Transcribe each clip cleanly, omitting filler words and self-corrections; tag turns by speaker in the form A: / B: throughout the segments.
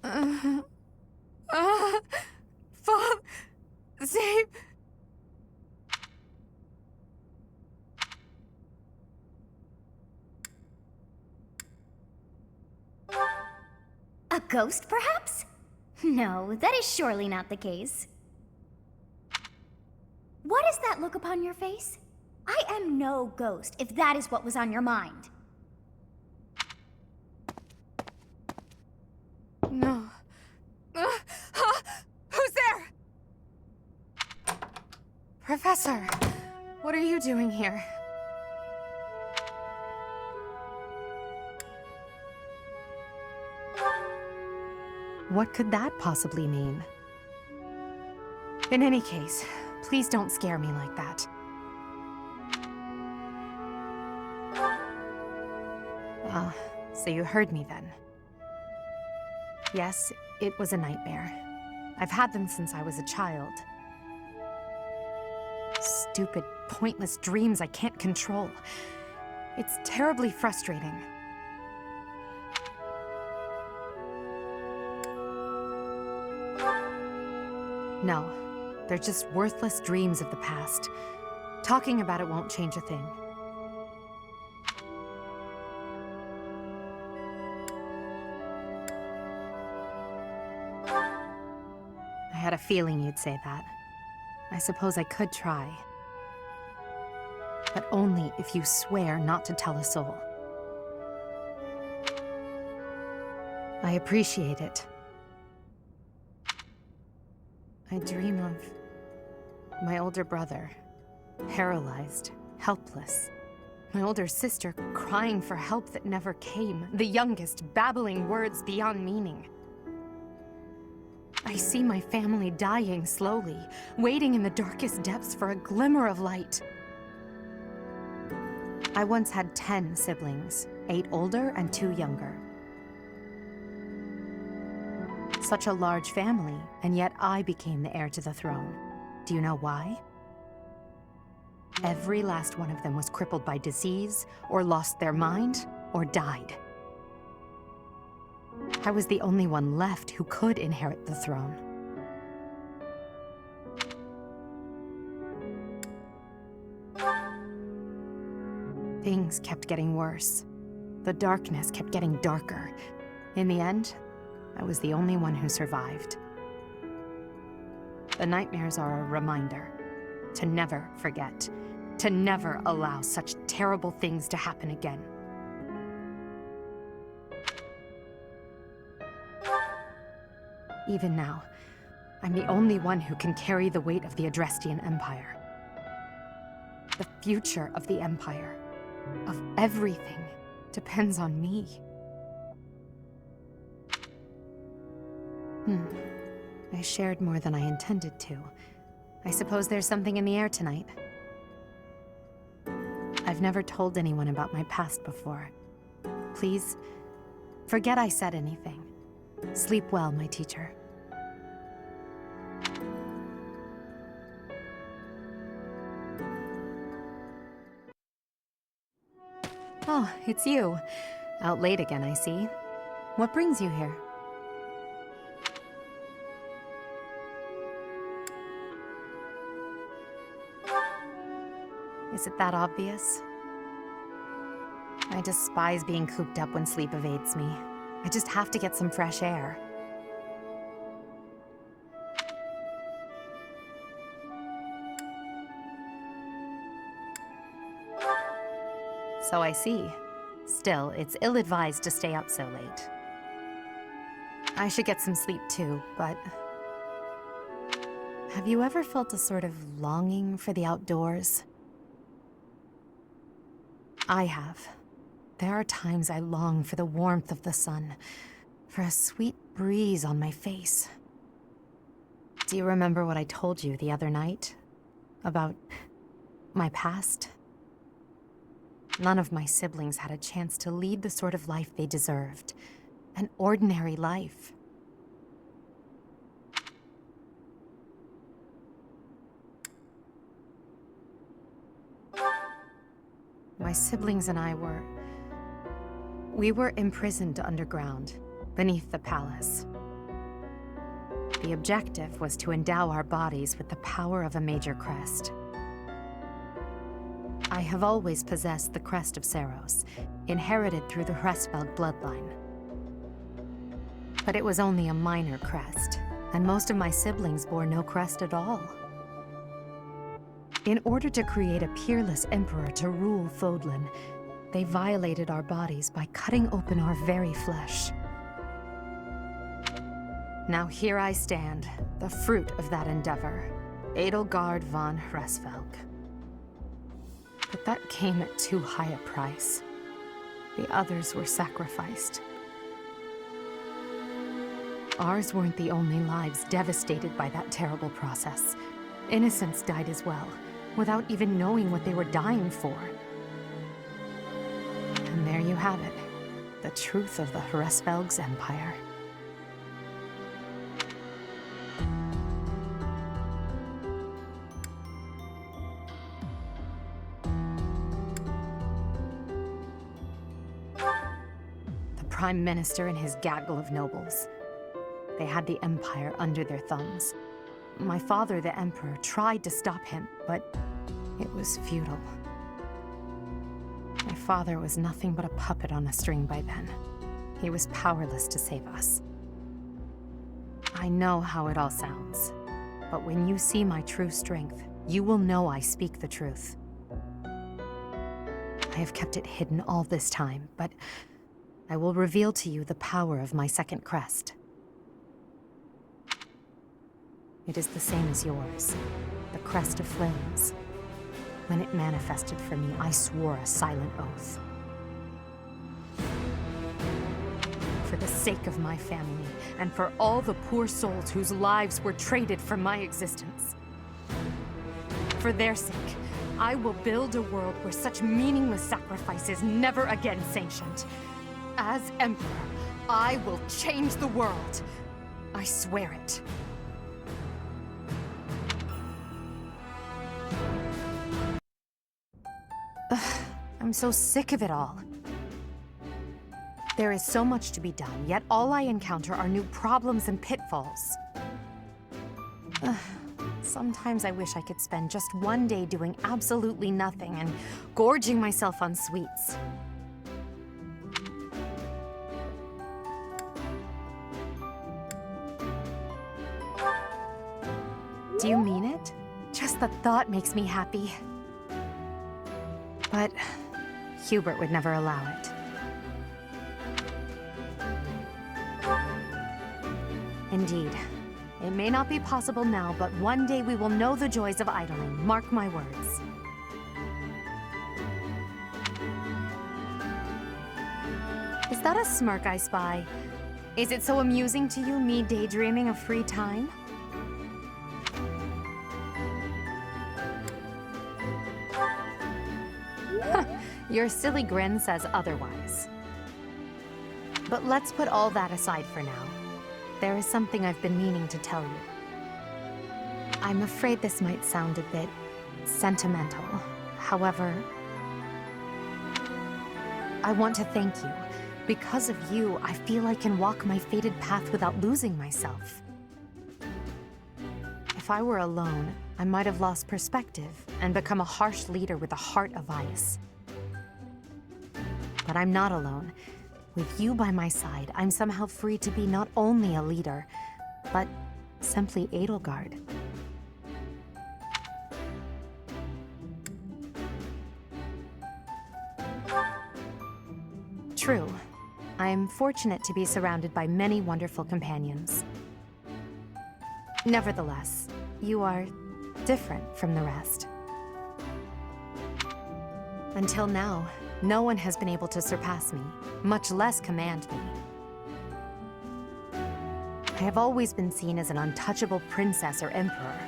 A: Uh, uh, Fall, save.
B: A ghost, perhaps? No, that is surely not the case. What is that look upon your face? I am no ghost, if that is what was on your mind.
A: No. Who's there? Professor, what are you doing here?
C: What could that possibly mean? In any case, please don't scare me like that. So you heard me then. Yes, it was a nightmare. I've had them since I was a child. Stupid, pointless dreams I can't control. It's terribly frustrating. No, they're just worthless dreams of the past. Talking about it won't change a thing. I had a feeling you'd say that. I suppose I could try. But only if you swear not to tell a soul. I appreciate it. I dream of my older brother, paralyzed, helpless. My older sister crying for help that never came. The youngest babbling words beyond meaning. I see my family dying slowly, waiting in the darkest depths for a glimmer of light. I once had 10 siblings, 8 older and 2 younger. Such a large family, and yet I became the heir to the throne. Do you know why? Every last one of them was crippled by disease, or lost their mind, or died. I was the only one left who could inherit the throne. Things kept getting worse. The darkness kept getting darker. In the end, I was the only one who survived. The nightmares are a reminder to never forget, to never allow such terrible things to happen again. Even now, I'm the only one who can carry the weight of the Adrestian Empire. The future of the Empire, of everything, depends on me. I shared more than I intended to. I suppose there's something in the air tonight. I've never told anyone about my past before. Please, forget I said anything. Sleep well, my teacher. Oh, it's you. Out late again, I see. What brings you here? Is it that obvious? I despise being cooped up when sleep evades me. I just have to get some fresh air. So I see. Still, it's ill-advised to stay up so late. I should get some sleep too, but... have you ever felt a sort of longing for the outdoors? I have. There are times I long for the warmth of the sun, for a sweet breeze on my face. Do you remember what I told you the other night? About my past? None of my siblings had a chance to lead the sort of life they deserved. An ordinary life. My siblings and I we were imprisoned underground, beneath the palace. The objective was to endow our bodies with the power of a major crest. I have always possessed the crest of Seiros, inherited through the Hresvelg bloodline. But it was only a minor crest, and most of my siblings bore no crest at all. In order to create a peerless emperor to rule Fodlan, they violated our bodies by cutting open our very flesh. Now here I stand, the fruit of that endeavor, Edelgard von Hresvelg. But that came at too high a price. The others were sacrificed. Ours weren't the only lives devastated by that terrible process. Innocents died as well, without even knowing what they were dying for. And there you have it, the truth of the Hresvelg's empire. The Prime Minister and his gaggle of nobles. They had the Empire under their thumbs. My father, the Emperor, tried to stop him, but it was futile. My father was nothing but a puppet on a string by then. He was powerless to save us. I know how it all sounds, but when you see my true strength, you will know I speak the truth. I have kept it hidden all this time, but I will reveal to you the power of my second crest. It is the same as yours, the crest of flames. When it manifested for me, I swore a silent oath. For the sake of my family, and for all the poor souls whose lives were traded for my existence. For their sake, I will build a world where such meaningless sacrifice is never again sanctioned. As Emperor, I will change the world. I swear it. I'm so sick of it all. There is so much to be done, yet all I encounter are new problems and pitfalls. Sometimes I wish I could spend just one day doing absolutely nothing and gorging myself on sweets. Do you mean it? Just the thought makes me happy. But Hubert would never allow it. Indeed. It may not be possible now, but one day we will know the joys of idling. Mark my words. Is that a smirk I spy? Is it so amusing to you, me daydreaming of free time? Your silly grin says otherwise. But let's put all that aside for now. There is something I've been meaning to tell you. I'm afraid this might sound a bit sentimental. However, I want to thank you. Because of you, I feel I can walk my fated path without losing myself. If I were alone, I might have lost perspective and become a harsh leader with a heart of ice. But I'm not alone. With you by my side, I'm somehow free to be not only a leader, but simply Edelgard. True. I'm fortunate to be surrounded by many wonderful companions. Nevertheless, you are different from the rest. Until now, no one has been able to surpass me, much less command me. I have always been seen as an untouchable princess or emperor.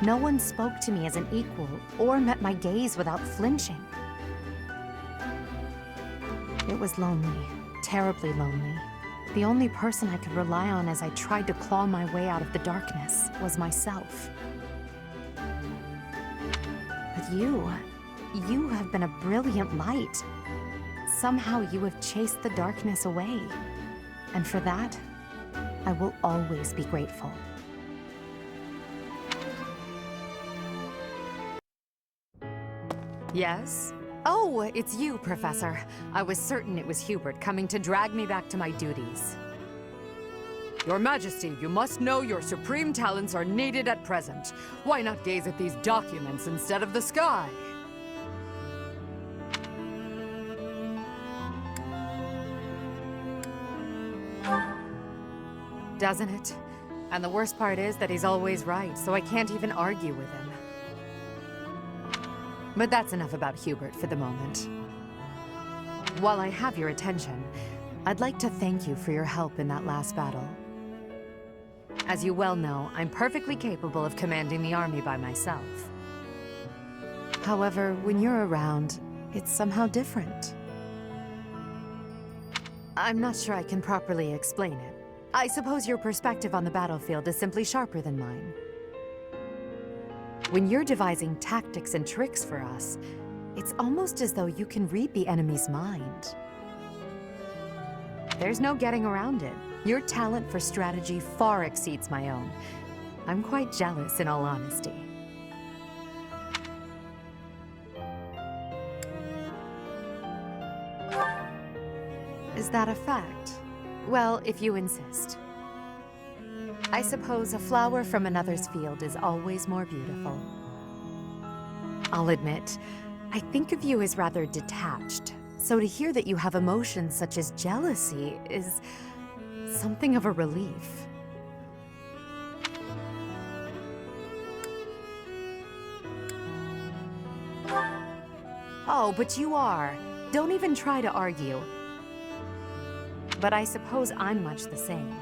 C: No one spoke to me as an equal or met my gaze without flinching. It was lonely, terribly lonely. The only person I could rely on as I tried to claw my way out of the darkness was myself. But you have been a brilliant light. Somehow you have chased the darkness away. And for that, I will always be grateful. Yes? Oh, it's you, Professor. I was certain it was Hubert coming to drag me back to my duties.
D: Your Majesty, you must know your supreme talents are needed at present. Why not gaze at these documents instead of the sky?
C: Doesn't it? And the worst part is that he's always right, so I can't even argue with him. But that's enough about Hubert for the moment. While I have your attention, I'd like to thank you for your help in that last battle. As you well know, I'm perfectly capable of commanding the army by myself. However, when you're around, it's somehow different. I'm not sure I can properly explain it. I suppose your perspective on the battlefield is simply sharper than mine. When you're devising tactics and tricks for us, it's almost as though you can read the enemy's mind. There's no getting around it. Your talent for strategy far exceeds my own. I'm quite jealous, in all honesty. Is that a fact? Well, if you insist. I suppose a flower from another's field is always more beautiful. I'll admit, I think of you as rather detached, so to hear that you have emotions such as jealousy is something of a relief. Oh, but you are. Don't even try to argue. But I suppose I'm much the same.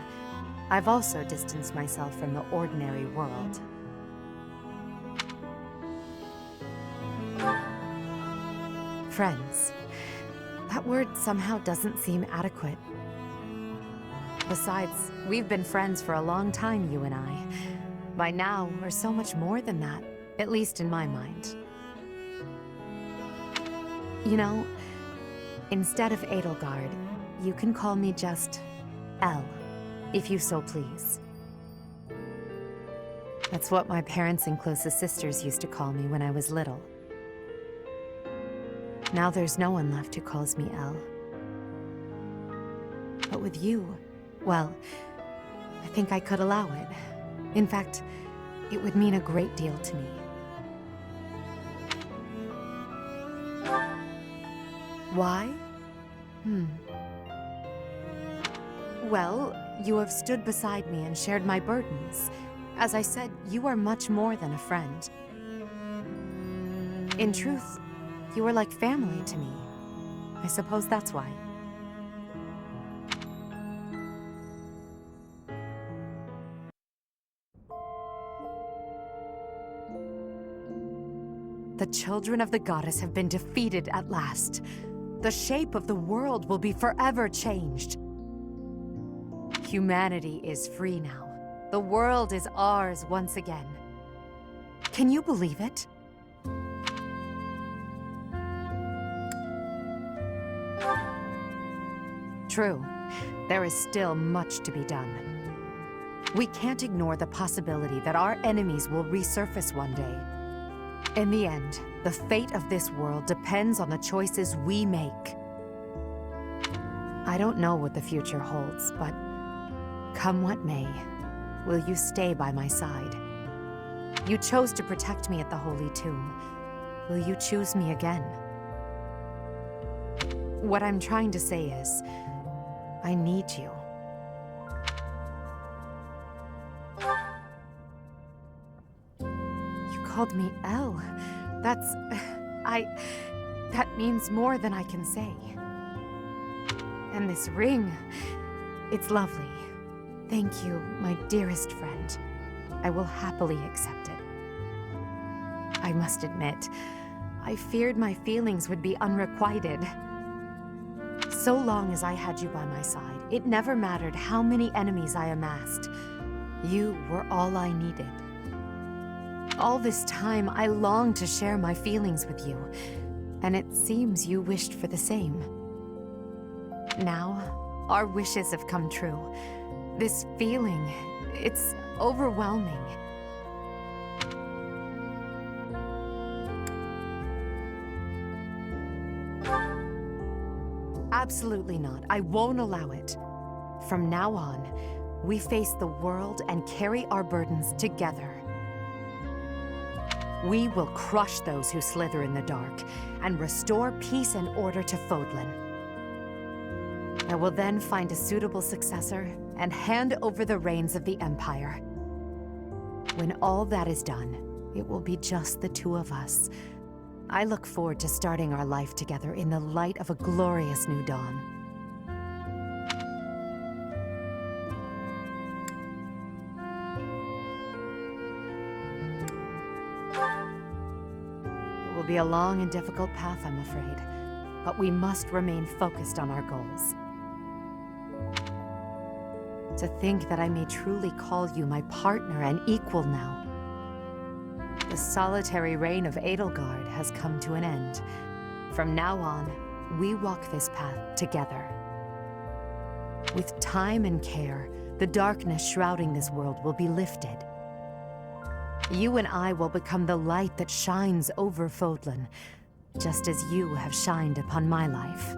C: I've also distanced myself from the ordinary world. Friends. That word somehow doesn't seem adequate. Besides, we've been friends for a long time, you and I. By now, we're so much more than that, at least in my mind. You know, instead of Edelgard, you can call me just Elle, if you so please. That's what my parents and closest sisters used to call me when I was little. Now there's no one left who calls me Elle. But with you, well, I think I could allow it. In fact, it would mean a great deal to me. Why? Well, you have stood beside me and shared my burdens. As I said, you are much more than a friend. In truth, you are like family to me. I suppose that's why. The children of the goddess have been defeated at last. The shape of the world will be forever changed. Humanity is free now. The world is ours once again. Can you believe it? True. There is still much to be done. We can't ignore the possibility that our enemies will resurface one day. In the end, the fate of this world depends on the choices we make. I don't know what the future holds, but come what may, will you stay by my side? You chose to protect me at the Holy Tomb. Will you choose me again? What I'm trying to say is, I need you. You called me Elle. That means more than I can say. And this ring, it's lovely. Thank you, my dearest friend. I will happily accept it. I must admit, I feared my feelings would be unrequited. So long as I had you by my side, it never mattered how many enemies I amassed. You were all I needed. All this time, I longed to share my feelings with you, and it seems you wished for the same. Now, our wishes have come true. This feeling, it's overwhelming. Absolutely not. I won't allow it. From now on, we face the world and carry our burdens together. We will crush those who slither in the dark and restore peace and order to Fodlan. I will then find a suitable successor and hand over the reins of the Empire. When all that is done, it will be just the two of us. I look forward to starting our life together in the light of a glorious new dawn. It will be a long and difficult path, I'm afraid, but we must remain focused on our goals. To think that I may truly call you my partner and equal now. The solitary reign of Edelgard has come to an end. From now on, we walk this path together. With time and care, the darkness shrouding this world will be lifted. You and I will become the light that shines over Fodlan, just as you have shined upon my life.